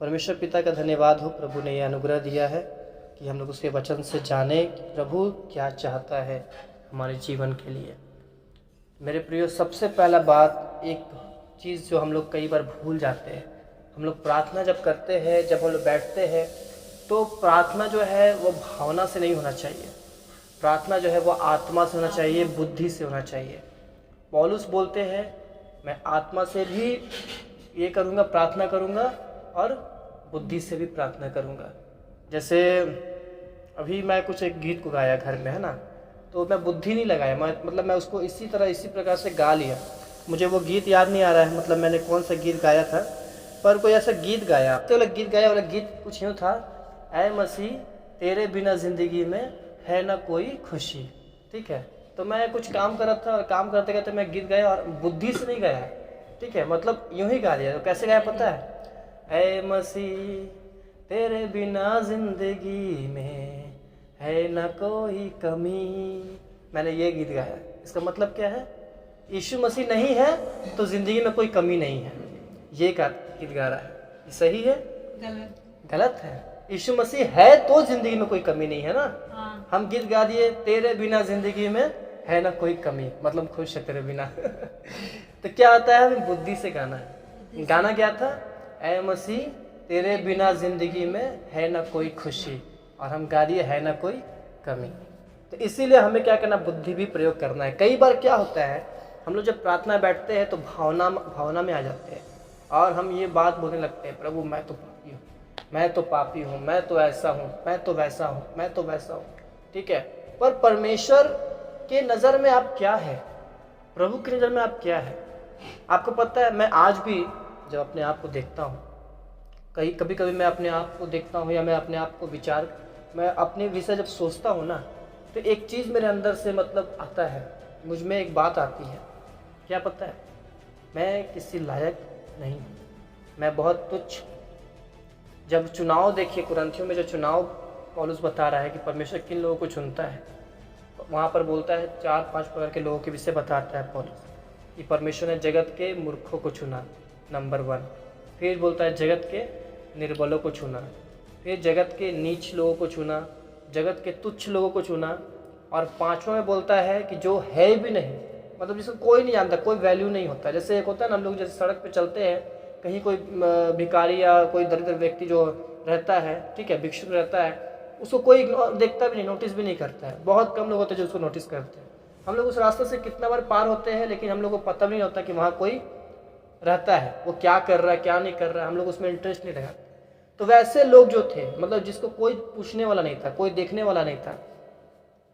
परमेश्वर पिता का धन्यवाद हो, प्रभु ने यह अनुग्रह दिया है कि हम लोग उसके वचन से जाने कि प्रभु क्या चाहता है हमारे जीवन के लिए। मेरे प्रियो, सबसे पहला बात, एक चीज़ जो हम लोग कई बार भूल जाते हैं, हम लोग प्रार्थना जब करते हैं, जब हम लोग बैठते हैं, तो प्रार्थना जो है वो भावना से नहीं होना चाहिए। प्रार्थना जो है वो आत्मा से होना चाहिए, बुद्धि से होना चाहिए। पौलुस बोलते हैं, मैं आत्मा से भी ये करूँगा, प्रार्थना करूँगा, और बुद्धि से भी प्रार्थना करूँगा। जैसे अभी मैं कुछ एक गीत को गाया घर में, है ना, तो मैं बुद्धि नहीं लगाया, मैं उसको इसी प्रकार से गा लिया। मुझे वो गीत याद नहीं आ रहा है, मतलब मैंने कौन सा गीत गाया था, पर कोई ऐसा गीत गाया, तो वाला गीत कुछ यूँ था, ऐ मसीह तेरे बिना ज़िंदगी में है ना कोई खुशी। ठीक है, तो मैं कुछ काम कर रहा था और काम करते करते मैं गीत गाया और बुद्धि से नहीं गाया। ठीक है, मतलब यूँ ही गा दिया। तो कैसे गाया पता है? ऐ मसीह तेरे बिना ज़िंदगी में है ना कोई कमी। मैंने ये गीत गाया। इसका मतलब क्या है? यीशु मसीह नहीं है तो ज़िंदगी में कोई कमी नहीं है, ये गीत गा रहा है। ये सही है? गलत है। यीशु मसीह है तो ज़िंदगी में कोई कमी नहीं है ना। हाँ। हम गीत गा दिए, तेरे बिना ज़िंदगी में है ना कोई कमी, मतलब खुश है तेरे बिना। तो क्या होता है? हमें बुद्धि से गाना है। गाना क्या था? ऐ मसीह तेरे बिना ज़िंदगी में है ना कोई खुशी, और हम गा दिए है ना कोई कमी। तो इसीलिए हमें क्या करना? बुद्धि भी प्रयोग करना है। कई बार क्या होता है, हम लोग जब प्रार्थना बैठते हैं तो भावना में आ जाते हैं और हम ये बात बोलने लगते हैं, प्रभु मैं तो पापी हूँ, मैं तो पापी हूँ, मैं तो ऐसा हूँ, मैं तो वैसा हूँ, मैं तो वैसा हूँ। ठीक है, पर परमेश्वर के नज़र में आप क्या है? प्रभु की नज़र में आप क्या है? आपको पता है, मैं आज भी जब अपने आप को देखता हूँ, कभी कभी मैं अपने आप को देखता हूँ या मैं अपने आप को मैं अपने विषय जब सोचता हूँ ना, तो एक चीज़ मेरे अंदर से मतलब आता है, मुझ में एक बात आती है। क्या पता है? मैं किसी लायक नहीं हूँ, मैं बहुत तुच्छ। जब चुनाव देखिए, कुरिन्थियों में जो चुनाव पौलुस बता रहा है कि परमेश्वर किन लोगों को चुनता है, वहाँ पर बोलता है 4-5 प्रकार के लोगों के विषय बताता है पौलुस कि परमेश्वर ने जगत के मूर्खों को चुना, नंबर 1। फिर बोलता है जगत के निर्बलों को चुना, फिर जगत के नीच लोगों को चुना, जगत के तुच्छ लोगों को चुना, और 5वां में बोलता है कि जो है भी नहीं, मतलब जिसको कोई नहीं जानता, कोई वैल्यू नहीं होता। जैसे एक होता है ना, हम लोग जैसे सड़क पे चलते हैं, कहीं कोई भिखारी या कोई दरिद्र व्यक्ति जो रहता है, ठीक है, भिक्षुक रहता है, उसको कोई देखता भी नहीं, नोटिस भी नहीं करता है। बहुत कम लोग होते हैं जो उसको नोटिस करते हैं। हम लोग उस रास्ते से कितना बार पार होते हैं, लेकिन हम लोग को पता भी नहीं होता कि वहाँ कोई रहता है, वो क्या कर रहा है, क्या नहीं कर रहा है, हम लोग उसमें इंटरेस्ट नहीं लगाते। तो वैसे लोग जो थे, मतलब जिसको कोई पूछने वाला नहीं था, कोई देखने वाला नहीं था,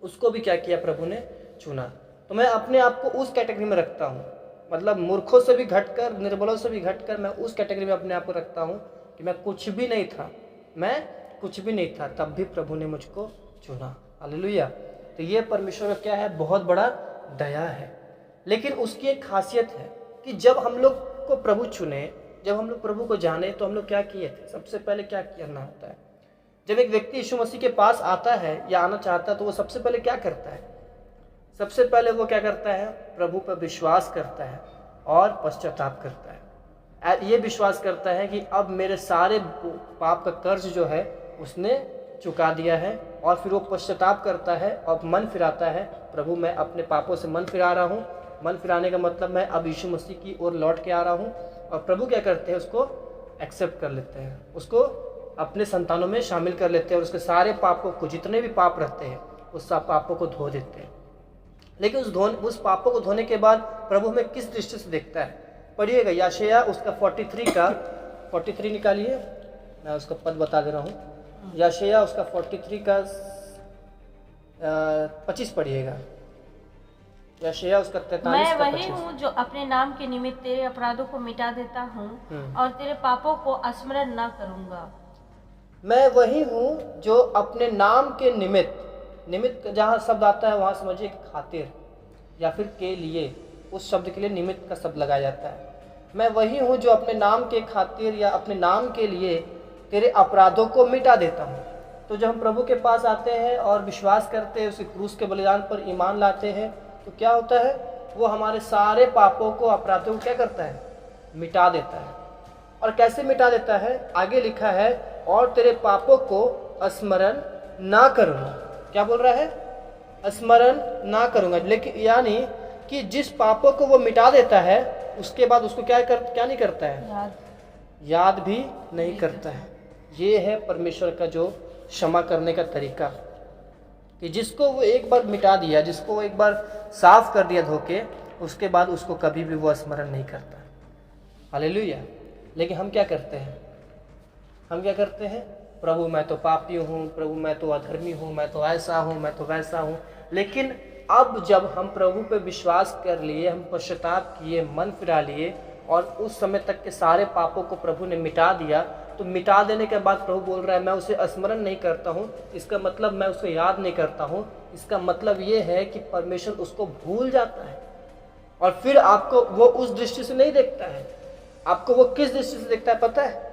उसको भी क्या किया? प्रभु ने चुना। तो मैं अपने आप को उस कैटेगरी में रखता हूँ, मतलब मूर्खों से भी घटकर, निर्बलों से भी घटकर मैं उस कैटेगरी में अपने आप को रखता हूँ कि मैं कुछ भी नहीं था, मैं कुछ भी नहीं था, तब भी प्रभु ने मुझको चुना। हालेलुया। तो ये परमेश्वर का क्या है? बहुत बड़ा दया है। लेकिन उसकी एक खासियत है कि जब हम लोग को प्रभु चुने, जब हम लोग प्रभु को जाने, तो हम लोग क्या किए थे? सबसे पहले क्या करना होता है? जब एक व्यक्ति यीशु मसीह के पास आता है या आना चाहता है, तो वो सबसे पहले क्या करता है? सबसे पहले वो क्या करता है? प्रभु पर विश्वास करता है और पश्चाताप करता है। ये विश्वास करता है कि अब मेरे सारे पाप का कर्ज जो है उसने चुका दिया है, और फिर वो पश्चाताप करता है और मन फिराता है, प्रभु मैं अपने पापों से मन फिरा रहा हूँ। मन फिराने का मतलब मैं अब यीशु मसीह की ओर लौट के आ रहा हूँ। और प्रभु क्या करते हैं? उसको एक्सेप्ट कर लेते हैं, उसको अपने संतानों में शामिल कर लेते हैं, और उसके सारे पापों को, जितने भी पाप रहते हैं, उस सब पापों को धो देते हैं। लेकिन उस पापों को धोने के बाद प्रभु हमें किस दृष्टि से देखता है? पढ़िएगा यशायाह उसका 43 निकालिए, मैं उसका पद बता दे रहा हूँ। यशायाह उसका 43 का 25 पढ़िएगा। यशायाह उसका 43 मैं वही हूँ जो अपने नाम के निमित्त तेरे अपराधों को मिटा देता हूँ और तेरे पापों को स्मरण न करूँगा। मैं वही हूँ जो अपने नाम के निमित्त जहाँ शब्द आता है वहाँ समझिए खातिर या फिर के लिए, उस शब्द के लिए निमित्त का शब्द लगाया जाता है। मैं वही हूँ जो अपने नाम के खातिर या अपने नाम के लिए तेरे अपराधों को मिटा देता हूँ। तो जब हम प्रभु के पास आते हैं और विश्वास करते हैं, उसके क्रूस के बलिदान पर ईमान लाते हैं, तो क्या होता है? वो हमारे सारे पापों को, अपराधों को क्या करता है? मिटा देता है। और कैसे मिटा देता है? आगे लिखा है, और तेरे पापों को स्मरण ना करूँगा। क्या बोल रहा है? स्मरण ना करूँगा। लेकिन यानी कि जिस पापों को वो मिटा देता है, उसके बाद उसको क्या नहीं करता है? याद भी नहीं करता है। ये है परमेश्वर का जो क्षमा करने का तरीका, कि जिसको वो एक बार मिटा दिया, जिसको वो एक बार साफ कर दिया धोके, उसके बाद उसको कभी भी वो स्मरण नहीं करता। हालेलुया। लेकिन हम क्या करते हैं? हम क्या करते हैं? प्रभु मैं तो पापी हूँ, प्रभु मैं तो अधर्मी हूँ, मैं तो ऐसा हूँ, मैं तो वैसा हूँ। लेकिन अब जब हम प्रभु पे विश्वास कर लिए, हम पश्चाताप किए, मन फिरा लिए, और उस समय तक के सारे पापों को प्रभु ने मिटा दिया, तो मिटा देने के बाद प्रभु बोल रहा है मैं उसे स्मरण नहीं करता हूँ। इसका मतलब मैं उसको याद नहीं करता हूँ। इसका मतलब ये है कि परमेश्वर उसको भूल जाता है, और फिर आपको वो उस दृष्टि से नहीं देखता है। आपको वो किस दृष्टि से देखता है पता है?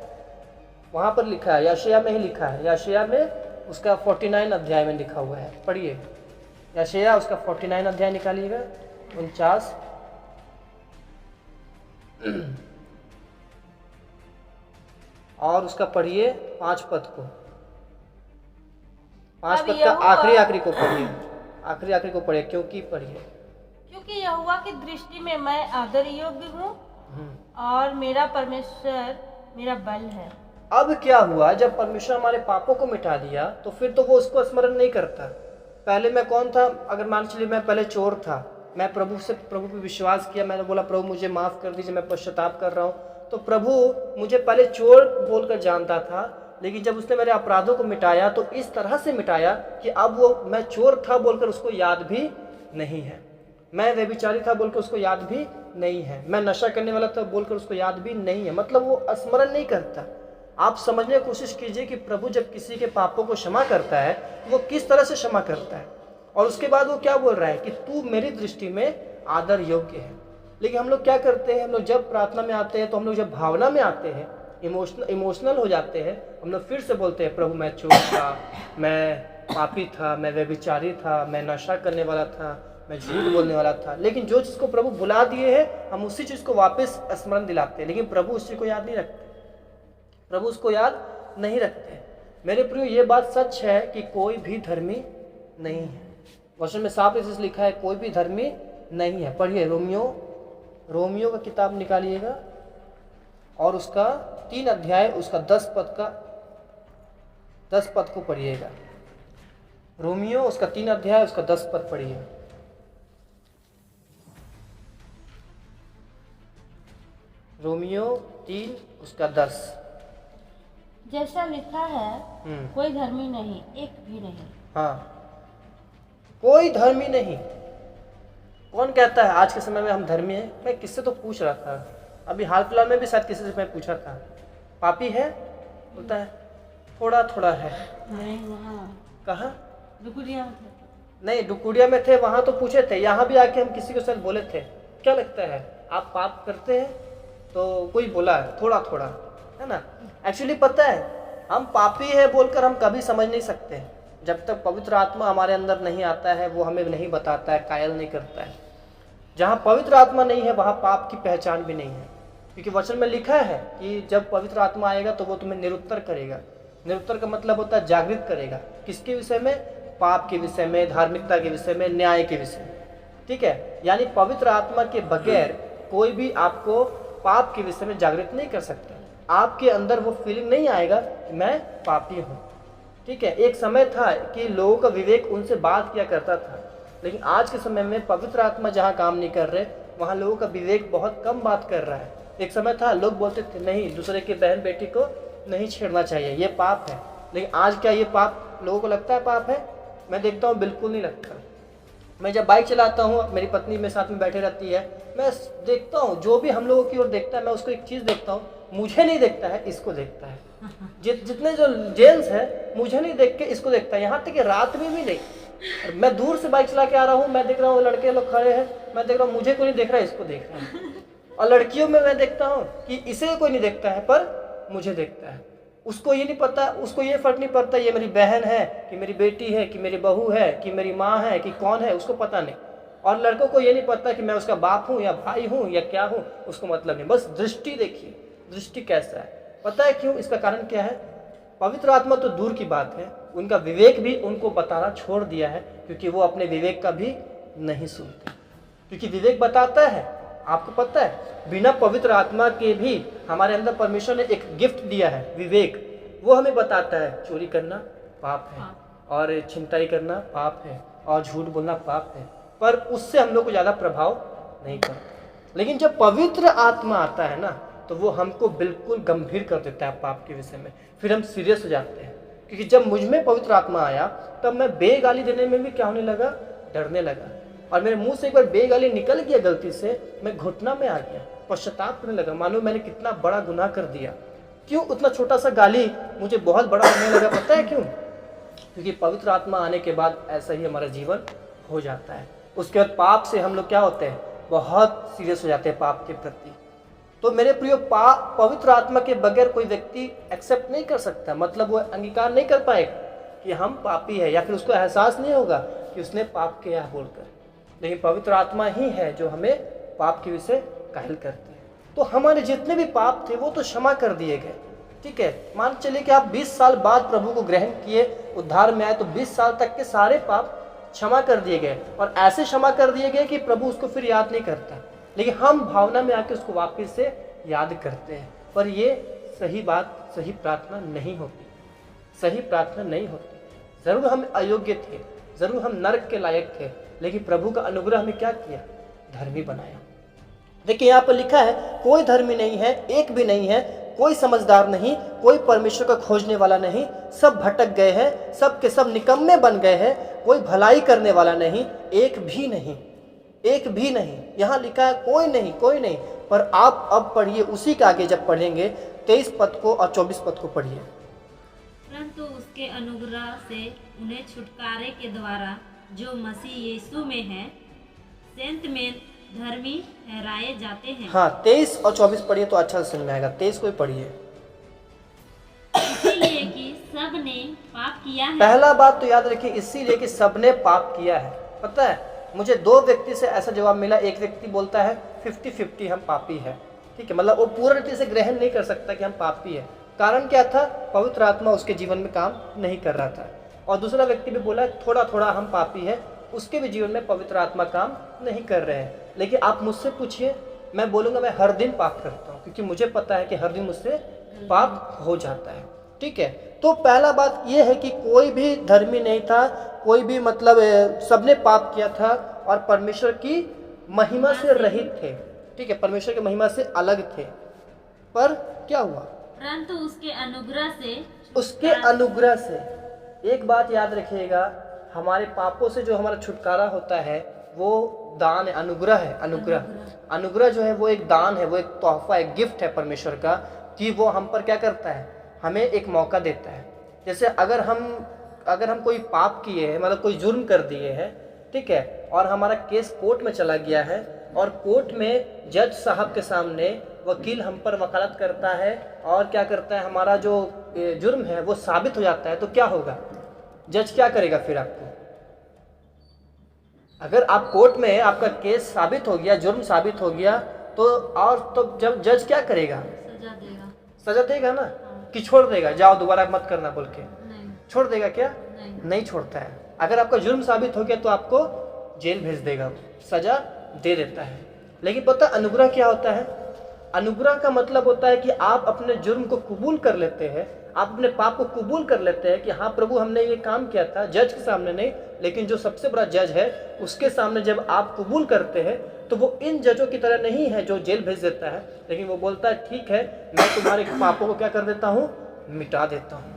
वहाँ पर लिखा है, यशायाह में ही लिखा है। यशायाह में उसका 49 अध्याय में लिखा हुआ है, पढ़िए। यशायाह उसका 49 अध्याय निकालिएगा, 49 और उसका पढ़िए 5 पद को। 5 पद का आखिरी को पढ़िए, आखिरी को पढ़िए। क्योंकि यहोवा की दृष्टि में मैं आदर योग्य हूँ और मेरा परमेश्वर मेरा बल है। अब क्या हुआ? जब परमेश्वर हमारे पापों को मिटा दिया, तो फिर तो वो उसको स्मरण नहीं करता। पहले मैं कौन था? अगर मान चलिए मैं पहले चोर था, मैं प्रभु पे विश्वास किया, मैंने बोला प्रभु मुझे माफ़ कर दीजिए, मैं पश्चाताप कर रहा हूँ, तो प्रभु मुझे पहले चोर बोलकर जानता था। लेकिन जब उसने मेरे अपराधों को मिटाया, तो इस तरह से मिटाया कि अब वो मैं चोर था बोलकर उसको याद भी नहीं है, मैं व्यभिचारी था बोलकर उसको याद भी नहीं है, मैं नशा करने वाला था बोलकर उसको याद भी नहीं है। मतलब वो स्मरण नहीं करता। आप समझने की कोशिश कीजिए कि प्रभु जब किसी के पापों को क्षमा करता है, वो किस तरह से क्षमा करता है। और उसके बाद वो क्या बोल रहा है कि तू मेरी दृष्टि में आदर योग्य है। लेकिन हम लोग क्या करते हैं? हम लोग जब प्रार्थना में आते हैं, तो हम लोग जब भावना में आते हैं, इमोशनल हो जाते हैं, हम लोग फिर से बोलते हैं प्रभु मैं चोर था, मैं पापी था, मैं व्यभिचारी था, मैं नशा करने वाला था, मैं झूठ बोलने वाला था। लेकिन जो चीज़ को प्रभु भुला दिए हैं, हम उसी चीज़ को वापस स्मरण दिलाते हैं। लेकिन प्रभु उस चीज़ को याद नहीं रखते, प्रभु उसको याद नहीं रखते। मेरे प्रियो, ये बात सच है कि कोई भी धर्मी नहीं है। वचन में साफ इसलिए लिखा है कोई भी धर्मी नहीं है। पढ़िए रोमियो का किताब निकालिएगा, और उसका 3 अध्याय उसका 10 पद को पढ़िएगा। रोमियो उसका 3 अध्याय उसका 10 पद पढ़िए। रोमियो 3 उसका 10। जैसा लिखा है कोई धर्मी नहीं, एक भी नहीं। हाँ, कोई धर्मी नहीं। कौन कहता है आज के समय में हम धर्मी हैं? मैं किससे तो पूछ रहा था, अभी हाल फिलहाल में भी शायद किसी से मैं पूछा था, पापी है? बोलता है थोड़ा थोड़ा है। नहीं, वहाँ कहाँ? डुकुरिया में नहीं, डुकुरिया में थे, वहाँ तो पूछे थे। यहाँ भी आके हम किसी के साथ बोले थे, क्या लगता है आप पाप करते हैं? तो कोई बोला है थोड़ा थोड़ा, है ना। एक्चुअली पता है, हम पापी है बोलकर हम कभी समझ नहीं सकते जब तक पवित्र आत्मा हमारे अंदर नहीं आता है, वो हमें नहीं बताता है, कायल नहीं करता है। जहाँ पवित्र आत्मा नहीं है, वहाँ पाप की पहचान भी नहीं है, क्योंकि वचन में लिखा है कि जब पवित्र आत्मा आएगा तो वो तुम्हें निरुत्तर करेगा। निरुत्तर का मतलब होता है जागृत करेगा। किसके विषय में? पाप के विषय में, धार्मिकता के विषय में, न्याय के विषय में। ठीक है, यानी पवित्र आत्मा के बगैर कोई भी आपको पाप के विषय में जागृत नहीं कर सकता। आपके अंदर वो फीलिंग नहीं आएगा कि मैं पापी हूँ। ठीक है, एक समय था कि लोगों का विवेक उनसे बात किया करता था, लेकिन आज के समय में पवित्र आत्मा जहाँ काम नहीं कर रहे, वहाँ लोगों का विवेक बहुत कम बात कर रहा है। एक समय था लोग बोलते थे नहीं, दूसरे के बहन बेटी को नहीं छेड़ना चाहिए, ये पाप है। लेकिन आज क्या ये पाप लोगों को लगता है पाप है? मैं देखता हूँ बिल्कुल नहीं लगता। मैं जब बाइक चलाता हूँ, मेरी पत्नी मेरे साथ में बैठे रहती है, मैं देखता हूँ जो भी हम लोगों की ओर देखता है, मैं उसको एक चीज़ देखता हूँ, मुझे नहीं देखता है, इसको देखता है। जितने जो जेंट्स है मुझे नहीं देख के इसको देखता है, यहाँ तक कि रात में भी नहीं। मैं दूर से बाइक चला के आ रहा हूँ, मैं देख रहा हूँ लड़के लोग खड़े हैं, मैं देख रहा हूँ मुझे कोई नहीं देख रहा है, इसको देख रहा है। और लड़कियों में मैं देखता हूँ कि इसे कोई नहीं देखता है पर मुझे देखता है। उसको ये नहीं पता, उसको ये फर्क नहीं पड़ता ये मेरी बहन है कि मेरी बेटी है कि मेरी बहू है कि मेरी माँ है कि कौन है, उसको पता नहीं। और लड़कों को ये नहीं पता कि मैं उसका बाप हूँ या भाई हूँ या क्या हूँ, उसको मतलब नहीं। बस दृष्टि देखिए, दृष्टि कैसा है? पता है क्यों? इसका कारण क्या है? पवित्र आत्मा तो दूर की बात है, उनका विवेक भी उनको बताना छोड़ दिया है, क्योंकि वो अपने विवेक का भी नहीं सुनते। क्योंकि विवेक बताता है, आपको पता है, बिना पवित्र आत्मा के भी हमारे अंदर परमेश्वर ने एक गिफ्ट दिया है, विवेक। वो हमें बताता है चोरी करना पाप है, और छिनताई करना पाप है, और झूठ बोलना पाप है, पर उससे हम लोग को ज़्यादा प्रभाव नहीं करता। लेकिन जब पवित्र आत्मा आता है ना, तो वो हमको बिल्कुल गंभीर कर देता है पाप के विषय में, फिर हम सीरियस हो जाते हैं। क्योंकि जब मुझ में पवित्र आत्मा आया, तब मैं बेगाली देने में भी क्या होने लगा? डरने लगा। और मेरे मुंह से एक बार बेगाली निकल गया गलती से, मैं घुटना में आ गया, पश्चाताप करने लगा, मानो मैंने कितना बड़ा गुनाह कर दिया। क्यों? उतना छोटा सा गाली मुझे बहुत बड़ा होने लगा। पता है क्यों? क्योंकि पवित्र आत्मा आने के बाद ऐसा ही हमारा जीवन हो जाता है। उसके बाद पाप से हम लोग क्या होते हैं? बहुत सीरियस हो जाते हैं पाप के प्रति। तो मेरे प्रियो, पवित्र आत्मा के बगैर कोई व्यक्ति एक्सेप्ट नहीं कर सकता, मतलब वो अंगीकार नहीं कर पाएगा कि हम पापी है, या फिर उसको एहसास नहीं होगा कि उसने पाप किया है बोलकर। लेकिन पवित्र आत्मा ही है जो हमें पाप के विषय कायल करती है। तो हमारे जितने भी पाप थे वो तो क्षमा कर दिए गए। ठीक है, मान चलिए कि आप 20 साल बाद प्रभु को ग्रहण किए, उद्धार में आए, तो 20 साल तक के सारे पाप क्षमा कर दिए गए, और ऐसे क्षमा कर दिए गए कि प्रभु उसको फिर याद नहीं करता। लेकिन हम भावना में आके उसको वापस से याद करते हैं। पर ये सही बात, सही प्रार्थना नहीं होती, सही प्रार्थना नहीं होती। जरूर हम अयोग्य थे, जरूर हम नरक के लायक थे, लेकिन प्रभु का अनुग्रह हमें क्या किया? धर्मी बनाया। देखिए यहाँ पर लिखा है, कोई धर्मी नहीं है, एक भी नहीं है, कोई समझदार नहीं, कोई परमेश्वर का खोजने वाला नहीं, सब भटक गए हैं, सब के सब निकम्मे बन गए हैं, कोई भलाई करने वाला नहीं, एक भी नहीं, एक भी नहीं। यहाँ लिखा है कोई नहीं, कोई नहीं। पर आप अब पढ़िए, उसी के आगे जब पढ़ेंगे 23 पद को और 24 पद को पढ़िए। परंतु उसके अनुग्रह से उन्हें छुटकारे के द्वारा जो मसीह यीशु में है, सेंत में धर्मी ठहराए जाते हैं। हाँ, 23 और 24 पढ़िए तो अच्छा समझ में आएगा। 23 को ही पढ़िए। इसीलिए कि सब ने पाप किया है। पहला बात तो याद रखिए, इसीलिए कि सबने पाप किया है। पता है, मुझे 2 व्यक्ति से ऐसा जवाब मिला। एक व्यक्ति बोलता है 50-50 हम पापी है। ठीक है, मतलब वो पूर्ण रीति से ग्रहण नहीं कर सकता कि हम पापी है। कारण क्या था? पवित्र आत्मा उसके जीवन में काम नहीं कर रहा था। और दूसरा व्यक्ति भी बोला थोड़ा थोड़ा हम पापी है, उसके भी जीवन में पवित्र आत्मा काम नहीं कर रहे हैं। लेकिन आप मुझसे पूछिए, मैं बोलूँगा मैं हर दिन पाप करता हूँ, क्योंकि मुझे पता है कि हर दिन मुझसे पाप हो जाता है। ठीक है, तो पहला बात यह है कि कोई भी धर्मी नहीं था, कोई भी मतलब सबने पाप किया था और परमेश्वर की महिमा से रहित थे। ठीक है, परमेश्वर की महिमा से अलग थे। पर क्या हुआ? परंतु उसके अनुग्रह से, उसके अनुग्रह से, एक बात याद रखिएगा, हमारे पापों से जो हमारा छुटकारा होता है वो दान है, अनुग्रह है। अनुग्रह जो है वो एक दान है, वो एक तोहफा, एक गिफ्ट है परमेश्वर का, कि वो हम पर क्या करता है? हमें एक मौका देता है। जैसे अगर हम कोई पाप किए हैं, मतलब कोई जुर्म कर दिए हैं, ठीक है, और हमारा केस कोर्ट में चला गया है, और कोर्ट में जज साहब के सामने वकील हम पर वकालत करता है, और क्या करता है, हमारा जो जुर्म है वो साबित हो जाता है, तो क्या होगा? जज क्या करेगा फिर आपको? अगर आप कोर्ट में आपका केस साबित हो गया, जुर्म साबित हो गया, तो जब जज क्या करेगा? सजा देगा ना, कि छोड़ देगा, जाओ दोबारा मत करना बोल के? नहीं, छोड़ देगा क्या? नहीं छोड़ता है। अगर आपका जुर्म साबित हो गया तो आपको जेल भेज देगा, सजा दे देता है। लेकिन पता अनुग्रह क्या होता है? अनुग्रह का मतलब होता है कि आप अपने जुर्म को कबूल कर लेते हैं, आप अपने पाप को कबूल कर लेते हैं कि हाँ प्रभु हमने ये काम किया था, जज के सामने नहीं, लेकिन जो सबसे बड़ा जज है उसके सामने जब आप कबूल करते हैं, तो वो इन जजों की तरह नहीं है जो जेल भेज देता है, लेकिन वो बोलता है ठीक है, मैं तुम्हारे पापों को क्या कर देता हूँ? मिटा देता हूँ,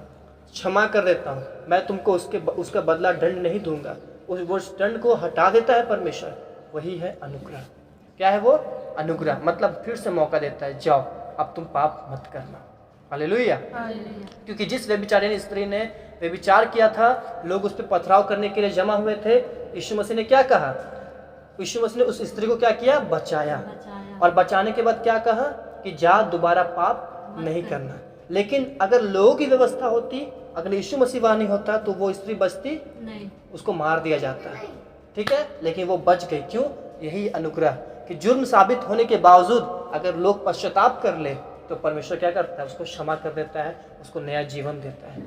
क्षमा कर देता हूँ, मैं तुमको उसका बदला दंड नहीं दूंगा। उस दंड को हटा देता है परमेश्वर, वही है अनुग्रह। क्या है वो? अनुग्रह। मतलब फिर से मौका देता है, जाओ अब तुम पाप मत करना। हालेलुया। क्योंकि जिस व्यभिचारिणी स्त्री ने व्यभिचार किया था, लोग उस पर पथराव करने के लिए जमा हुए थे। यीशु मसीह ने क्या कहा? यीशु मसीह ने उस स्त्री को क्या किया? बचाया। और बचाने के बाद क्या कहा? कि जा दोबारा पाप नहीं करना। लेकिन अगर लोगों की व्यवस्था होती, अगर यीशु मसीह वहां नहीं होता, तो वो स्त्री बचती नहीं, उसको मार दिया जाता। ठीक है, लेकिन वो बच गई। क्यों? यही अनुग्रह कि जुर्म साबित होने के बावजूद अगर लोग पश्चाताप कर ले, तो परमेश्वर क्या करता है, उसको क्षमा कर देता है, उसको नया जीवन देता है।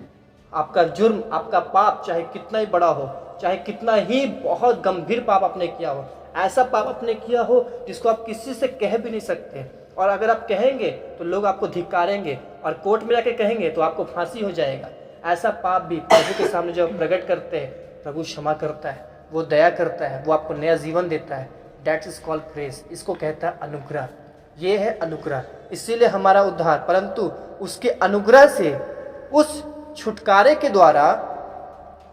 आपका जुर्म, आपका पाप चाहे कितना ही बड़ा हो, चाहे कितना ही बहुत गंभीर पाप आपने किया हो, ऐसा पाप आपने किया हो जिसको आप किसी से कह भी नहीं सकते, और अगर आप कहेंगे तो लोग आपको धिक्कारेंगे और कोर्ट में जाके कहेंगे तो आपको फांसी हो जाएगा, ऐसा पाप भी प्रभु के सामने जब प्रकट करते हैं, प्रभु क्षमा करता है, वो दया करता है, वो आपको नया जीवन देता है। That is called grace। इसको कहता है अनुग्रह। ये है अनुग्रह, इसीलिए हमारा उद्धार, परंतु उसके अनुग्रह से, उस छुटकारे के द्वारा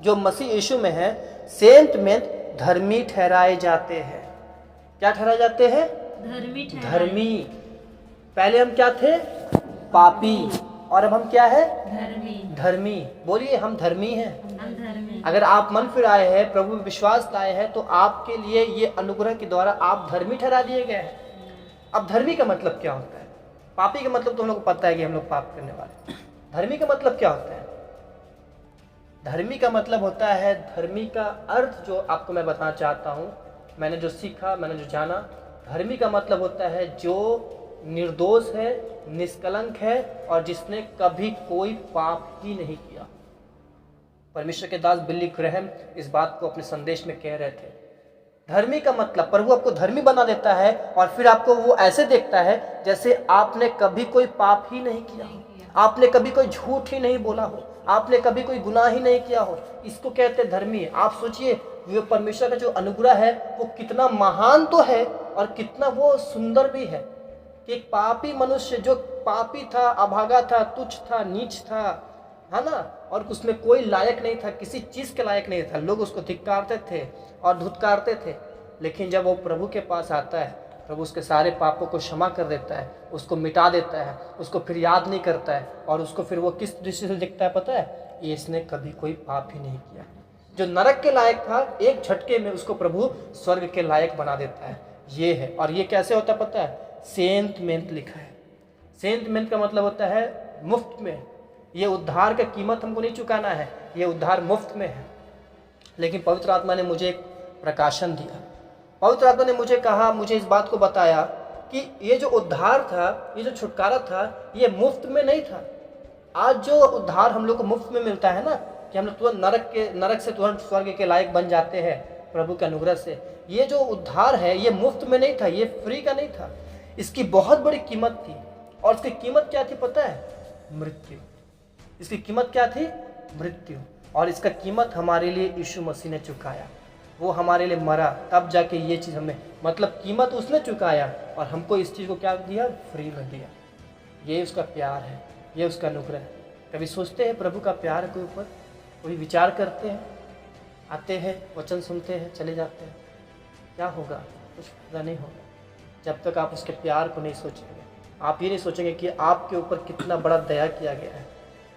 जो मसीह यीशु में है, सेंट में धर्मी ठहराए जाते हैं। क्या ठहराए जाते हैं? धर्मी। पहले हम क्या थे? पापी, और अब हम क्या है? धर्मी। बोलिए, हम धर्मी हैं। अगर आप मन फिर आए हैं, प्रभु में विश्वास लाए हैं, तो आपके लिए ये अनुग्रह के द्वारा आप धर्मी ठहरा दिए गए हैं। अब धर्मी का मतलब क्या होता है? पापी का मतलब तो हम लोग को पता है कि हम लोग पाप करने वाले। धर्मी का मतलब क्या होता है? धर्मी का मतलब होता है, धर्मी का अर्थ जो आपको मैं बताना चाहता हूँ, मैंने जो सीखा, मैंने जो जाना, धर्मी का मतलब होता है जो निर्दोष है, निष्कलंक है, और जिसने कभी कोई पाप ही नहीं किया। परमेश्वर के दास बिली ग्रैहम इस बात को अपने संदेश में कह रहे थे। धर्मी का मतलब, प्रभु आपको धर्मी बना देता है और फिर आपको वो ऐसे देखता है जैसे आपने कभी कोई पाप ही नहीं किया, आपने कभी कोई झूठ ही नहीं बोला हो, आपने कभी कोई गुनाह ही नहीं किया हो। इसको कहते हैं धर्मी। आप सोचिए, वो परमेश्वर का जो अनुग्रह है वो कितना महान तो है और कितना वो सुंदर भी है कि एक पापी मनुष्य जो पापी था, अभागा था, तुच्छ था, नीच था, है ना, और उसमें कोई लायक नहीं था, किसी चीज़ के लायक नहीं था, लोग उसको धिक्कारते थे और धुतकारते थे, लेकिन जब वो प्रभु के पास आता है, प्रभु उसके सारे पापों को क्षमा कर देता है, उसको मिटा देता है, उसको फिर याद नहीं करता है, और उसको फिर वो किस दृष्टि से दिखता है पता है? ये इसने कभी कोई पाप ही नहीं किया। जो नरक के लायक था, एक झटके में उसको प्रभु स्वर्ग के लायक बना देता है। ये है, और ये कैसे होता है पता है? सेंट मेंट लिखा है। सेंट मेंट का मतलब होता है मुफ्त में। ये उद्धार का कीमत हमको नहीं चुकाना है, ये उद्धार मुफ्त में है। लेकिन पवित्र आत्मा ने मुझे एक प्रकाशन दिया। पवित्र आत्मा ने मुझे कहा, मुझे इस बात को बताया कि ये जो उद्धार था, ये जो छुटकारा था, ये मुफ्त में नहीं था। आज जो उद्धार हम लोग को मुफ्त में मिलता है ना, कि हम लोग तुरंत नरक से तुरंत स्वर्ग के लायक बन जाते हैं प्रभु के अनुग्रह से, ये जो उद्धार है ये मुफ्त में नहीं था, ये फ्री का नहीं था। इसकी बहुत बड़ी कीमत थी, और इसकी कीमत क्या थी पता है? मृत्यु। इसकी कीमत क्या थी? मृत्यु। और इसका कीमत हमारे लिए यीशु मसीह ने चुकाया। वो हमारे लिए मरा, तब जाके ये चीज़ हमें, मतलब कीमत उसने चुकाया और हमको इस चीज़ को क्या दिया? फ्री में दिया। ये उसका प्यार है, ये उसका अनुग्रह है। कभी सोचते हैं प्रभु का प्यार के ऊपर? कोई विचार करते हैं? आते हैं, वचन सुनते हैं, चले जाते हैं। क्या होगा? कुछ फायदा नहीं होगा जब तक आप उसके प्यार को नहीं सोचेंगे। आप ये नहीं सोचेंगे कि आपके ऊपर कितना बड़ा दया किया गया है।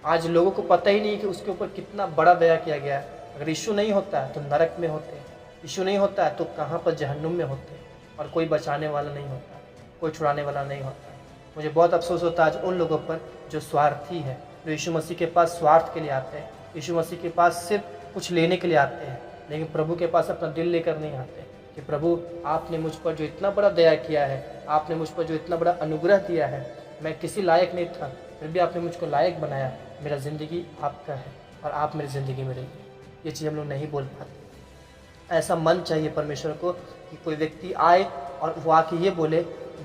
आज लोगों को पता ही नहीं कि उसके ऊपर कितना बड़ा दया किया गया है। अगर यीशु नहीं होता है तो नरक में होते, यीशु नहीं होता है तो कहाँ पर जहन्नुम में होते, और कोई बचाने वाला नहीं होता, कोई छुड़ाने वाला नहीं होता। मुझे बहुत अफसोस होता है आज उन लोगों पर जो स्वार्थी है, जो यीशु मसीह के पास स्वार्थ के लिए आते हैं, यीशु मसीह के पास सिर्फ कुछ लेने के लिए आते हैं, लेकिन प्रभु के पास अपना दिल लेकर नहीं आते कि प्रभु आपने मुझ पर जो इतना बड़ा दया किया है, आपने मुझ पर जो इतना बड़ा अनुग्रह दिया है, मैं किसी लायक नहीं था, फिर भी आपने मुझको लायक बनाया। मेरा ज़िंदगी आपका है और आप मेरी ज़िंदगी में रहिए। ये चीज़ हम लोग नहीं बोल पाते। ऐसा मन चाहिए परमेश्वर को कि कोई व्यक्ति आए और वो आके ये बोले,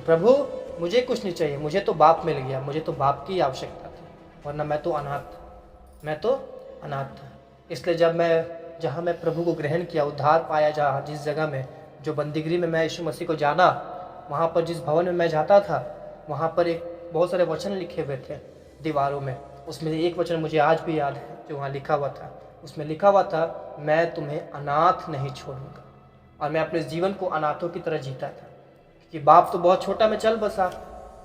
प्रभु मुझे कुछ नहीं चाहिए, मुझे तो बाप मिल गया, मुझे तो बाप की आवश्यकता थी, वरना मैं तो अनाथ था, मैं तो अनाथ था। इसलिए जहाँ मैं प्रभु को ग्रहण किया, उद्धार पाया, जहाँ जिस जगह में, जो बंदीगिरी में मैं यीशु मसीह को जाना, वहाँ पर जिस भवन में मैं जाता था, वहाँ पर एक बहुत सारे वचन लिखे हुए थे दीवारों में। उसमें एक वचन मुझे आज भी याद है जो वहाँ लिखा हुआ था। उसमें लिखा हुआ था, मैं तुम्हें अनाथ नहीं छोड़ूंगा। और मैं अपने जीवन को अनाथों की तरह जीता था, कि बाप तो बहुत छोटा में चल बसा,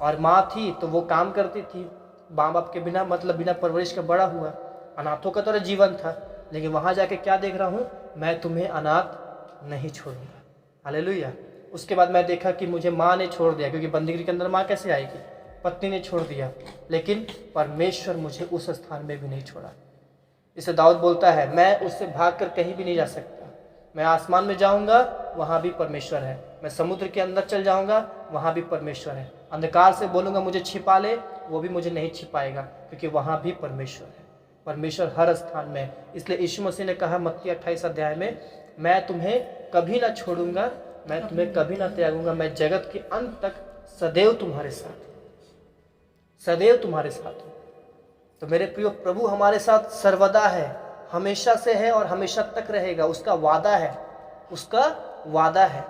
और माँ थी तो वो काम करती थी, माँ बाप के बिना, मतलब बिना परवरिश का बड़ा हुआ, अनाथों का तरह जीवन था। लेकिन वहाँ जाके क्या देख रहा हूँ? मैं तुम्हें अनाथ नहीं छोड़ूंगा। हालेलुया। उसके बाद मैं देखा कि मुझे माँ ने छोड़ दिया, क्योंकि बंदीगिरी के अंदर माँ कैसे आएगी? पत्नी ने छोड़ दिया, लेकिन परमेश्वर मुझे उस स्थान में भी नहीं छोड़ा। इसे दाऊद बोलता है, मैं उससे भागकर कहीं भी नहीं जा सकता। मैं आसमान में जाऊंगा, वहाँ भी परमेश्वर है। मैं समुद्र के अंदर चल जाऊंगा, वहाँ भी परमेश्वर है। अंधकार से बोलूँगा मुझे छिपा ले, वो भी मुझे नहीं छिपाएगा, क्योंकि वहाँ भी परमेश्वर है। परमेश्वर हर स्थान में है। इसलिए यीशु मसीह ने कहा मत्ती 28 अध्याय में, मैं तुम्हें कभी ना छोड़ूंगा, मैं तुम्हें कभी ना त्यागूंगा, मैं जगत के अंत तक सदैव तुम्हारे साथ हूं, सदैव तुम्हारे साथ हूं। तो मेरे प्रिय, प्रभु हमारे साथ सर्वदा है, हमेशा से है और हमेशा तक रहेगा। उसका वादा है, उसका वादा है।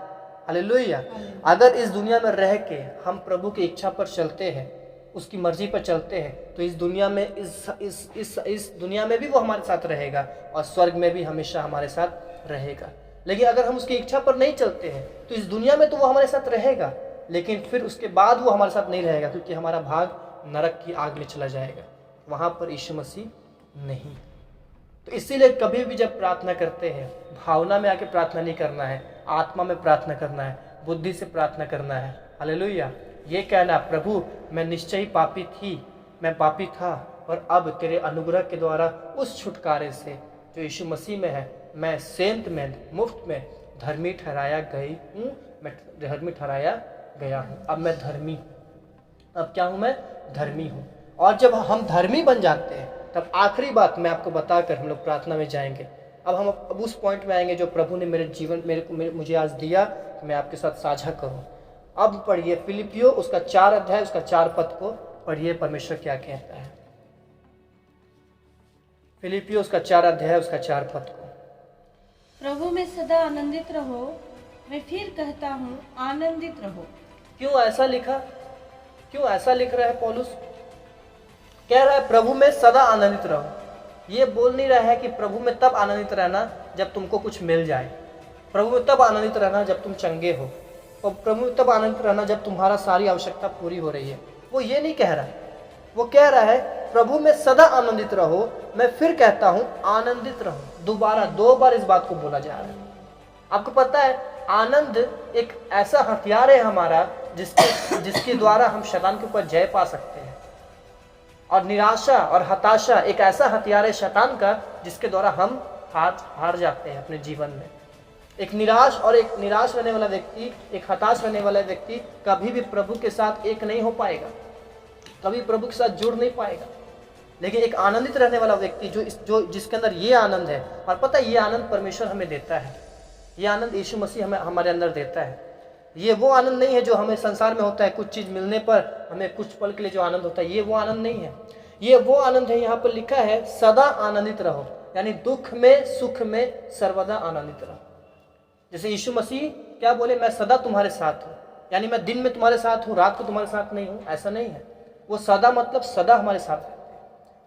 हालेलुया। अगर इस दुनिया में रह के हम प्रभु की इच्छा पर चलते हैं, उसकी मर्जी पर चलते हैं, तो इस दुनिया में इस दुनिया में भी वो हमारे साथ रहेगा और स्वर्ग में भी हमेशा हमारे साथ रहेगा। लेकिन अगर हम उसकी इच्छा पर नहीं चलते हैं तो इस दुनिया में तो वो हमारे साथ रहेगा, लेकिन फिर उसके बाद वो हमारे साथ नहीं रहेगा, क्योंकि हमारा भाग नरक की आग में चला जाएगा। वहाँ पर यीशु मसीह नहीं। तो इसीलिए कभी भी जब प्रार्थना करते हैं, भावना में आके प्रार्थना नहीं करना है, आत्मा में प्रार्थना करना है, बुद्धि से प्रार्थना करना है। हालेलुया। ये कहना, प्रभु मैं निश्चय ही पापी थी, मैं पापी था, और अब तेरे अनुग्रह के द्वारा उस छुटकारे से जो यीशु मसीह में है, मैं सेंत में, मुफ्त में धर्मी ठहराया गई हूँ, मैं धर्मी ठहराया गया हूँ। अब मैं धर्मी, अब क्या हूँ? मैं धर्मी हूँ। और जब हम धर्मी बन जाते हैं, तब आखिरी बात मैं आपको बताकर हम लोग प्रार्थना में जाएंगे। अब हम उस पॉइंट में आएंगे जो प्रभु ने मेरे जीवन मुझे आज दिया, कि मैं आपके साथ साझा करूँ। अब पढ़िए फिलिपियो उसका 4 अध्याय उसका 4 पद को पढ़िए, परमेश्वर क्या कहता है। फिलिपियो उसका 4 अध्याय उसका 4 पद को। प्रभु में सदा आनंदित रहो, मैं फिर कहता हूँ आनंदित रहो। क्यों ऐसा लिखा? क्यों ऐसा लिख रहा है पौलुस? कह रहा है प्रभु में सदा आनंदित रहो। ये बोल नहीं रहा है कि प्रभु में तब आनंदित रहना जब तुमको कुछ मिल जाए, प्रभु में तब आनंदित रहना जब तुम चंगे हो, और प्रभु में तब आनंदित रहना जब तुम्हारा सारी आवश्यकता पूरी हो रही है। वो ये नहीं कह रहा है। वो कह रहा है प्रभु में सदा आनंदित रहो, मैं फिर कहता हूँ आनंदित रहो। दोबारा 2 बार इस बात को बोला जा रहा है। आपको पता है, आनंद एक ऐसा हथियार है हमारा जिसके द्वारा हम शैतान के ऊपर जय पा सकते हैं। और निराशा और हताशा एक ऐसा हथियार है शैतान का जिसके द्वारा हम हार जाते हैं अपने जीवन में। एक निराश रहने वाला व्यक्ति, एक हताश रहने वाला व्यक्ति कभी भी प्रभु के साथ एक नहीं हो पाएगा, कभी प्रभु के साथ जुड़ नहीं पाएगा। लेकिन एक आनंदित रहने वाला व्यक्ति जिसके अंदर ये आनंद है, और पता है ये आनंद परमेश्वर हमें देता है, ये आनंद यीशु मसीह हमारे अंदर देता है। ये वो आनंद नहीं है जो हमें संसार में होता है, कुछ चीज़ मिलने पर हमें कुछ पल के लिए जो आनंद होता है, ये वो आनंद नहीं है। ये वो आनंद है, यहाँ पर लिखा है सदा आनंदित रहो, यानी दुख में सुख में सर्वदा आनंदित रहो। जैसे यीशु मसीह क्या बोले, मैं सदा तुम्हारे साथ हूँ, यानी मैं दिन में तुम्हारे साथ हूँ, रात को तुम्हारे साथ नहीं हूँ, ऐसा नहीं है। वो सदा मतलब सदा हमारे साथ रहते हैं।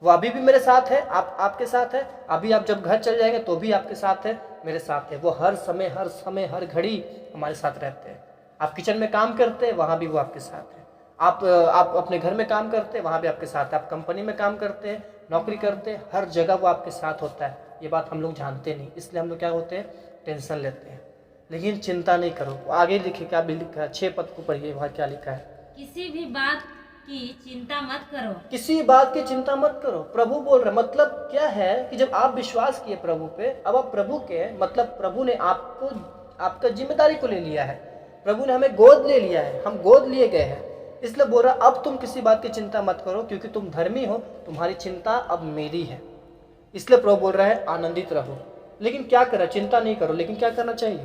वो अभी भी मेरे साथ है, आपके साथ है। अभी आप जब घर चल जाएंगे तो भी आपके साथ है, मेरे साथ है। वो हर समय हर घड़ी हमारे साथ रहते हैं। आप किचन में काम करते हैं, वहाँ भी वो आपके साथ है। आप अपने घर में काम करते हैं, वहाँ भी आपके साथ है। आप कंपनी में काम करते हैं, नौकरी करते हैं, हर जगह वो आपके साथ होता है। ये बात हम लोग जानते नहीं, इसलिए हम लोग क्या होते हैं, टेंशन लेते हैं। लेकिन चिंता नहीं करो। आगे लिखे क्या भी लिखा है, 6 पद को पढ़िए, वहाँ क्या लिखा है। किसी भी बात की चिंता मत करो। किसी बात की चिंता मत करो, प्रभु बोल रहे। मतलब क्या है कि जब आप विश्वास किए प्रभु पे, अब आप प्रभु के, मतलब प्रभु ने आपका जिम्मेदारी को ले लिया है, प्रभु ने हमें गोद ले लिया है, हम गोद लिए गए हैं। इसलिए बोल रहा अब तुम किसी बात की चिंता मत करो, क्योंकि तुम धर्मी हो, तुम्हारी चिंता अब मेरी है। इसलिए प्रभु बोल रहा है आनंदित रहो। लेकिन क्या करा, चिंता नहीं करो, लेकिन क्या करना चाहिए?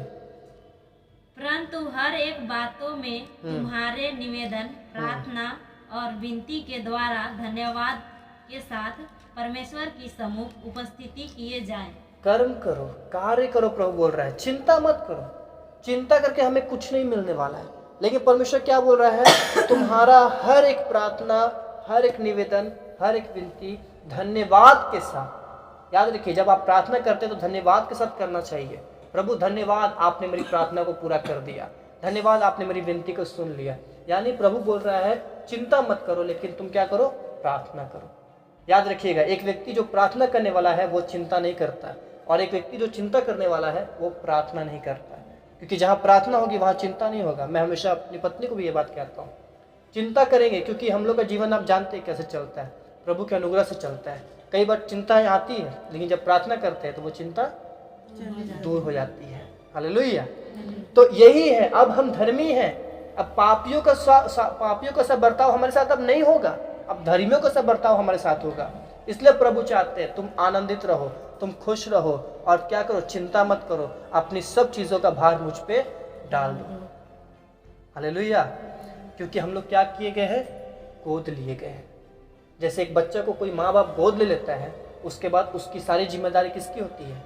परंतु हर एक बातों में तुम्हारे निवेदन, प्रार्थना और विनती के द्वारा धन्यवाद के साथ परमेश्वर की सम्मुख उपस्थिति किए जाएं। कर्म करो, कार्य करो। प्रभु बोल रहा है चिंता मत करो। चिंता करके हमें कुछ नहीं मिलने वाला है। लेकिन परमेश्वर क्या बोल रहा है, तुम्हारा हर एक प्रार्थना, हर एक निवेदन, हर एक विनती धन्यवाद के साथ। याद रखिए, जब आप प्रार्थना करते हैं तो धन्यवाद के साथ करना चाहिए। प्रभु धन्यवाद, आपने मेरी प्रार्थना को पूरा कर दिया। धन्यवाद, आपने मेरी विनती को सुन लिया। यानी प्रभु बोल रहा है चिंता मत करो, लेकिन तुम क्या करो, प्रार्थना करो। याद रखिएगा, एक व्यक्ति जो प्रार्थना करने वाला है वो चिंता नहीं करता, और एक व्यक्ति जो चिंता करने वाला है वो प्रार्थना नहीं करता। क्योंकि जहाँ प्रार्थना होगी वहाँ चिंता नहीं होगा। मैं हमेशा अपनी पत्नी को भी ये बात कहता हूँ, चिंता करेंगे, क्योंकि हम लोग का जीवन आप जानते हैं कैसे चलता है, प्रभु के अनुग्रह से चलता है। कई बार चिंताएं आती है, लेकिन जब प्रार्थना करते हैं तो वो चिंता दूर हो जाती है। हालेलुया। तो यही है, अब हम धर्मी हैं, अब पापियों का सब बर्ताव हमारे साथ अब नहीं होगा, अब धर्मियों का सब बर्ताव हमारे साथ होगा। इसलिए प्रभु चाहते हैं तुम आनंदित रहो, तुम खुश रहो और क्या करो, चिंता मत करो, अपनी सब चीज़ों का भार मुझ पे डाल दो। हालेलुया। क्योंकि हम लोग क्या किए गए हैं, गोद लिए गए हैं। जैसे एक बच्चा को कोई माँ बाप गोद ले लेता है, उसके बाद उसकी सारी जिम्मेदारी किसकी होती है,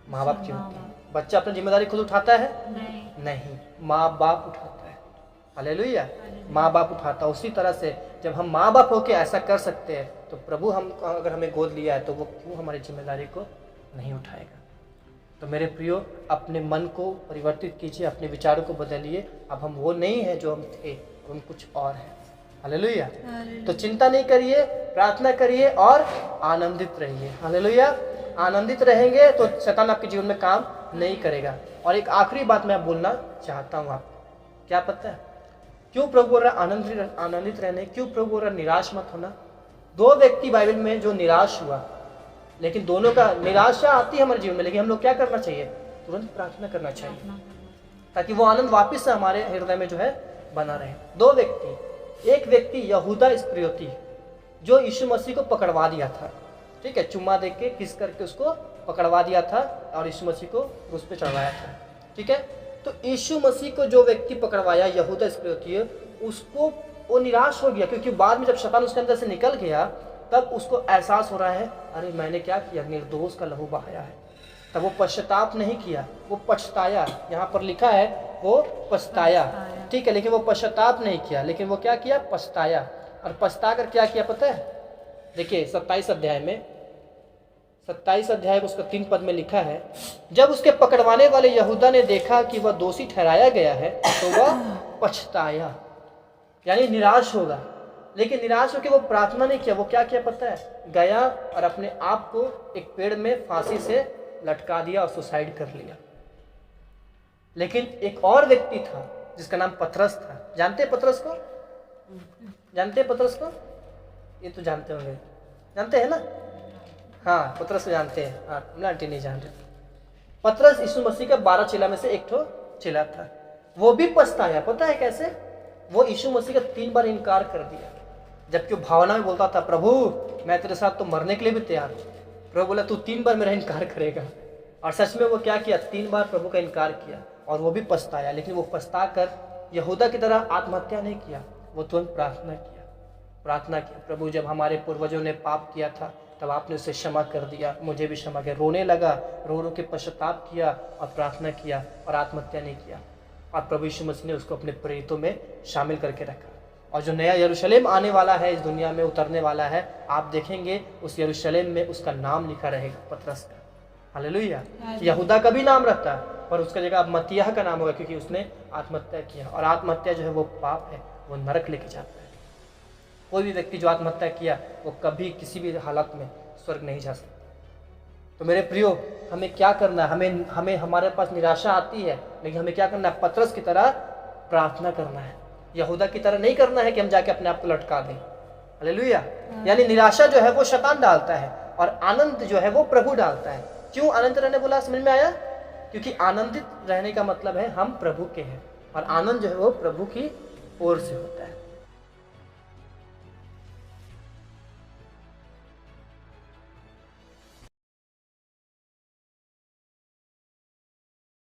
माँ बाप की होती है। बच्चा अपनी जिम्मेदारी खुद उठाता है, नहीं, माँ बाप उठाता है। हालेलुया, माँ बाप उठाता है। उसी तरह से जब हम माँ बाप होके ऐसा कर सकते हैं, तो प्रभु हम अगर हमें गोद लिया है तो वो क्यों हमारी जिम्मेदारी को नहीं उठाएगा। तो मेरे प्रियो, अपने मन को परिवर्तित कीजिए, अपने विचारों को बदलिए। अब हम वो नहीं है जो हम थे, हम कुछ और हैं। हालेलुया। तो चिंता नहीं करिए, प्रार्थना करिए और आनंदित रहिए। हालेलुया। आनंदित रहेंगे तो शैतान आपके जीवन में काम नहीं करेगा। और एक आखिरी बात मैं बोलना चाहता हूँ आपको, क्या पता है क्यों प्रभु बोल रहा आनंदित रहने, क्यों प्रभु बोल रहा निराश मत होना। 2 व्यक्ति बाइबल में जो निराश हुआ, लेकिन दोनों का निराशा आती है हमारे जीवन में, लेकिन हम लोग क्या करना चाहिए, तुरंत प्रार्थना करना चाहिए ताकि वो आनंद वापस से हमारे हृदय में जो है बना रहे। 2 व्यक्ति, एक व्यक्ति यहूदा इस्करियोती जो यीशु मसीह को पकड़वा दिया था, ठीक है, चुम्मा दे के किस करके उसको पकड़वा दिया था और यीशु मसीह को क्रूस पे चढ़वाया था, ठीक है। तो यीशु मसीह को जो व्यक्ति पकड़वाया यहूदा इस्करियोती, उसको वो निराश हो गया, क्योंकि बाद में जब शैतान उसके अंदर से निकल गया तब उसको एहसास हो रहा है, अरे मैंने क्या किया, निर्दोष का लहू बहाया है। तब वो पश्चाताप नहीं किया, वो पछताया। यहाँ पर लिखा है वो पछताया, ठीक है, लेकिन वो पश्चाताप नहीं किया, लेकिन वो क्या किया, पछताया। और पछता कर क्या किया पता है, देखिए 27 अध्याय में उसका 3 पद में लिखा है, जब उसके पकड़वाने वाले यहूदा ने देखा कि वह दोषी ठहराया गया है तो वह पछताया, यानी निराश होगा। लेकिन निराश होकर वो प्रार्थना नहीं किया, वो क्या किया पता है, गया और अपने आप को एक पेड़ में फांसी से लटका दिया और सुसाइड कर लिया। लेकिन एक और व्यक्ति था जिसका नाम पतरस था। जानते हैं पतरस को, जानते हैं पतरस को, ये तो जानते होंगे, जानते हैं ना, हाँ पतरस को जानते हैं, हाँ आंटी नहीं जान रहे। पतरस यीशु मसीह का 12 चेला में से एक ठो चेला था। वो भी पछताया, पता है कैसे, वो यीशु मसीह का 3 बार इनकार कर दिया, जबकि वो भावना में बोलता था, प्रभु मैं तेरे साथ तो मरने के लिए भी तैयार हूँ। प्रभु बोला तू 3 बार मेरा इनकार करेगा, और सच में वो क्या किया, 3 बार प्रभु का इनकार किया और वो भी पछताया। लेकिन वो पछता कर यहूदा की तरह आत्महत्या नहीं किया, वो तुरंत प्रार्थना किया, प्रभु जब हमारे पूर्वजों ने पाप किया था तब आपने उसे क्षमा कर दिया, मुझे भी क्षमा किया। रोने लगा, रो के पश्चाताप किया और प्रार्थना किया और आत्महत्या नहीं किया। और प्रभु यीशु मसीह ने उसको अपने प्रेरितों में शामिल करके रखा। और जो नया यरूशलेम आने वाला है, इस दुनिया में उतरने वाला है, आप देखेंगे उस यरूशलेम में उसका नाम लिखा रहेगा, पतरस का। हालेलुया। यहूदा का भी नाम रहता है पर उसका जगह अब मत्तियाह का नाम होगा, क्योंकि उसने आत्महत्या किया। और आत्महत्या जो है वो पाप है, वो नरक लेके जाता है। कोई भी व्यक्ति जो आत्महत्या किया वो कभी किसी भी हालत में स्वर्ग नहीं जा सकता। तो मेरे प्रियो, हमें क्या करना है, हमें हमारे पास निराशा आती है, लेकिन हमें क्या करना है, पतरस की तरह प्रार्थना करना है। यहूदा की तरह नहीं करना है कि हम जाके अपने आप को लटका दें। हालेलुया। यानी निराशा जो है वो शैतान डालता है और आनंद जो है वो प्रभु डालता है। क्यों आनंद रहने बोला, समझ में आया? क्योंकि आनंदित रहने का मतलब है हम प्रभु के हैं, और आनंद जो है वो प्रभु की ओर से होता है।